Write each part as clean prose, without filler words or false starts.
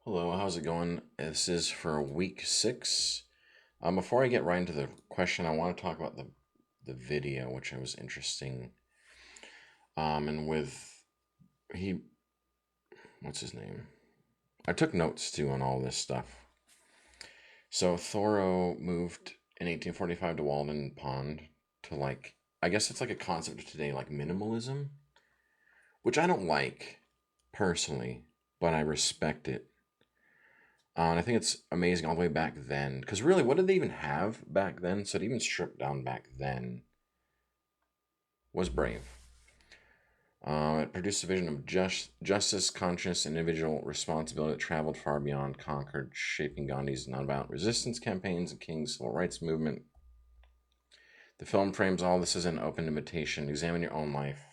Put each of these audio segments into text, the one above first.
Hello, how's it going? This is for week 6. Before I get right into the question, I want to talk about the video, which was interesting. And with he, what's his name? I took notes too on all this stuff. So Thoreau moved in 1845 to Walden Pond to I guess it's like a concept of today, like minimalism, which I don't like personally, but I respect it. And I think it's amazing all the way back then. Because really, what did they even have back then? So to even strip down back then was brave. It produced a vision of justice, conscious, and individual responsibility that traveled far beyond Concord, shaping Gandhi's nonviolent resistance campaigns and King's civil rights movement. The film frames all this as an open invitation. Examine your own life.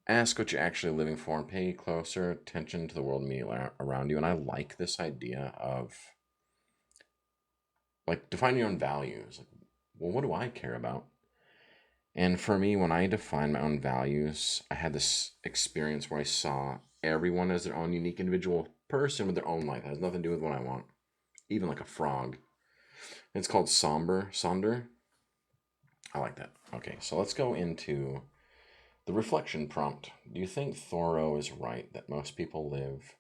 Ask what you're actually living for and pay closer attention to the world immediately around you. And I like this idea of define your own values. Like, well, what do I care about? And for me, when I define my own values, I had this experience where I saw everyone as their own unique individual person with their own life. It has nothing to do with what I want. Even like a frog. It's called Sonder. I like that. Okay, so let's go into the reflection prompt. Do you think Thoreau is right that most people live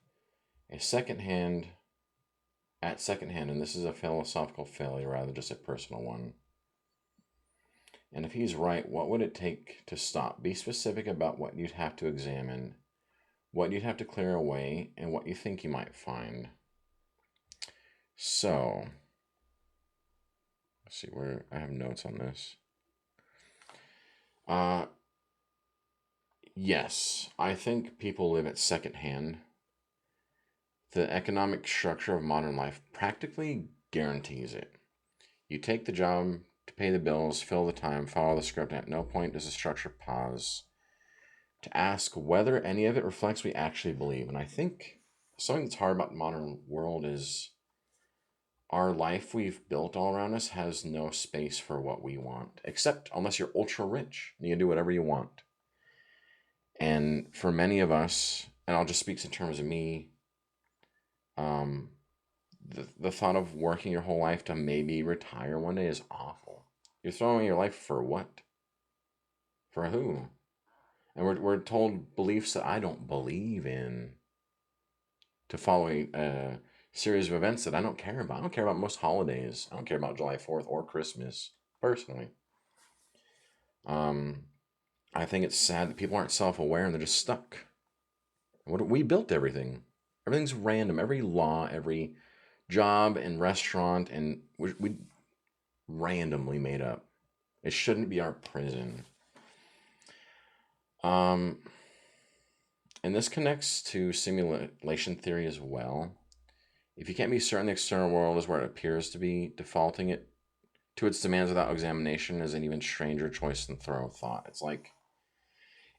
a secondhand at secondhand, and this is a philosophical failure rather than just a personal one? And if he's right, what would it take to stop? Be specific about what you'd have to examine, what you'd have to clear away, and what you think you might find. So, let's see where I have notes on this. Uh, yes, I think people live at secondhand. The economic structure of modern life practically guarantees it. You take the job to pay the bills, fill the time, follow the script, and at no point does the structure pause to ask whether any of it reflects what we actually believe. And I think something that's hard about the modern world is our life we've built all around us has no space for what we want, except unless you're ultra rich and you can do whatever you want. And for many of us, and I'll just speak in terms of me, um, the thought of working your whole life to maybe retire one day is awful. You're throwing your life for what? For who? And we're told beliefs that I don't believe in to follow a series of events that I don't care about. I don't care about most holidays. I don't care about July 4th or Christmas, personally. Um, I think it's sad that people aren't self aware and they're just stuck. We built everything. Everything's random. Every law, every job and restaurant, and we randomly made up. It shouldn't be our prison. Um, and this connects to simulation theory as well. If you can't be certain the external world is where it appears to be, defaulting it to its demands without examination is an even stranger choice than thorough thought. It's like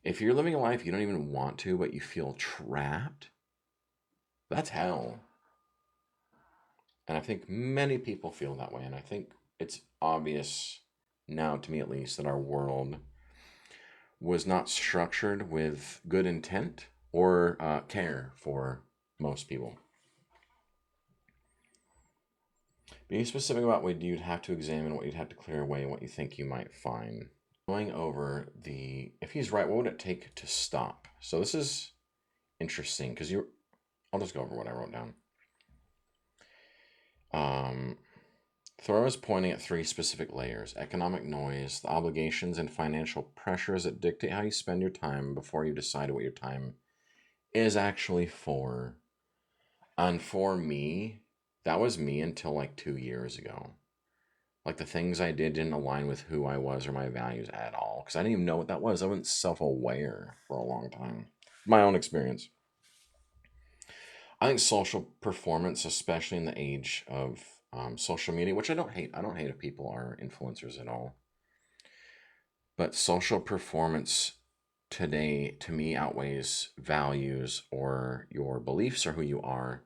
if you're living a life you don't even want to, but you feel trapped, that's hell. And I think many people feel that way. And I think it's obvious now, to me at least, that our world was not structured with good intent or care for most people. Being specific about what you'd have to examine, what you'd have to clear away, and what you think you might find. Going over if he's right, what would it take to stop? So this is interesting because I'll just go over what I wrote down. Thoreau is pointing at 3 specific layers: economic noise, the obligations and financial pressures that dictate how you spend your time before you decide what your time is actually for. And for me, that was me until like 2 years ago. Like the things I did didn't align with who I was or my values at all because I didn't even know what that was. I wasn't self aware for a long time. My own experience. I think social performance, especially in the age of social media, which I don't hate. I don't hate if people are influencers at all. But social performance today, to me, outweighs values or your beliefs or who you are.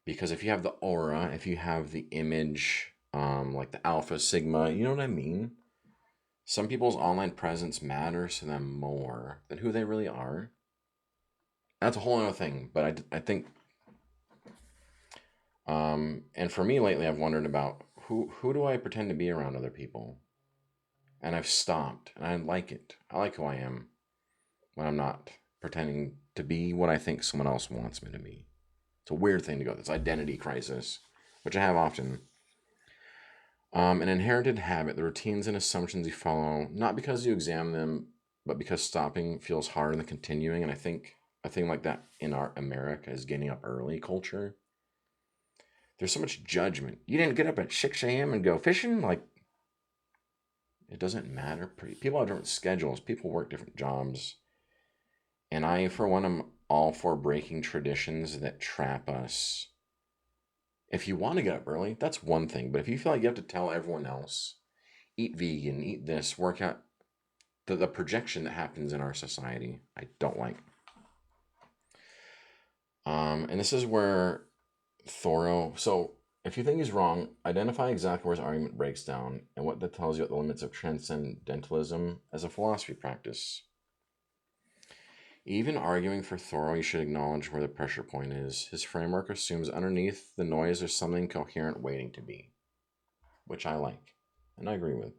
Because if you have the aura, if you have the image, like the alpha, sigma, you know what I mean? Some people's online presence matters to them more than who they really are. That's a whole other thing, but I think And for me lately, I've wondered about who do I pretend to be around other people? And I've stopped, and I like it. I like who I am when I'm not pretending to be what I think someone else wants me to be. It's a weird thing to go, this identity crisis, which I have often. An inherited habit, the routines and assumptions you follow, not because you examine them, but because stopping feels harder than continuing. And I think a thing like that in our America is getting up early culture. There's so much judgment. You didn't get up at 6 a.m. and go fishing? Like, it doesn't matter. People have different schedules, people work different jobs. And I, for one, am all for breaking traditions that trap us. If you want to get up early, that's one thing. But if you feel like you have to tell everyone else, eat vegan, eat this, work out, the projection that happens in our society, I don't like. And this is where Thoreau, so if you think he's wrong, identify exactly where his argument breaks down and what that tells you about the limits of transcendentalism as a philosophy practice. Even arguing for Thoreau, you should acknowledge where the pressure point is. His framework assumes underneath the noise there's something coherent waiting to be, which I like, and I agree with.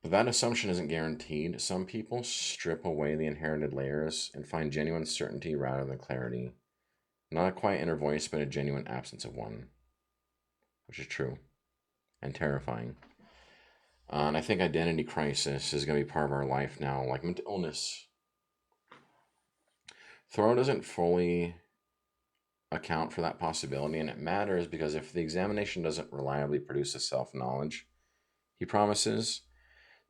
But that assumption isn't guaranteed. Some people strip away the inherited layers and find genuine certainty rather than clarity. Not a quiet inner voice, but a genuine absence of one, which is true and terrifying. And I think identity crisis is going to be part of our life now, like mental illness. Thoreau doesn't fully account for that possibility, and it matters because if the examination doesn't reliably produce the self-knowledge he promises,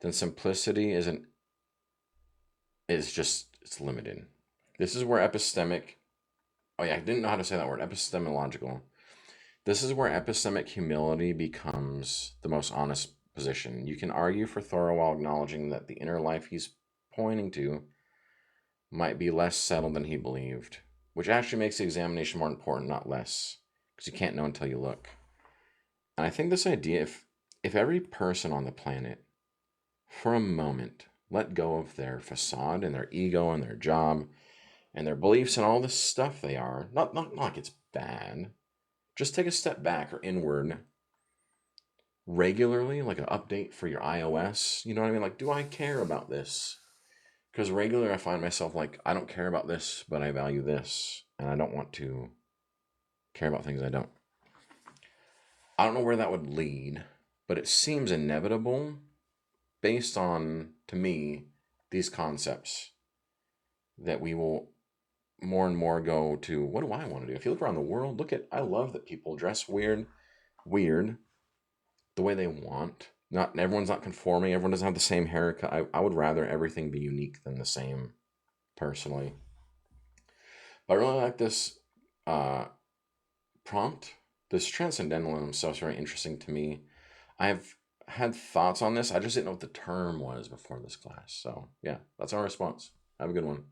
then simplicity it's limited. This is where I didn't know how to say that word, epistemological. This is where epistemic humility becomes the most honest position. You can argue for Thoreau while acknowledging that the inner life he's pointing to might be less settled than he believed, which actually makes the examination more important, not less, because you can't know until you look. And I think this idea, if every person on the planet, for a moment, let go of their facade and their ego and their job and their beliefs and all this stuff they are, not like it's bad, just take a step back or inward regularly, like an update for your iOS. You know what I mean? Like, do I care about this? Because regularly I find myself like, I don't care about this, but I value this. And I don't want to care about things I don't. I don't know where that would lead, but it seems inevitable based on, to me, these concepts that we will more and more go to, what do I want to do? If you look around the world, I love that people dress weird, the way they want. Not everyone's not conforming. Everyone doesn't have the same haircut. I would rather everything be unique than the same, personally. But I really like this uh, prompt. This transcendentalism stuff is very interesting to me. I've had thoughts on this. I just didn't know what the term was before this class. So yeah, that's our response. Have a good one.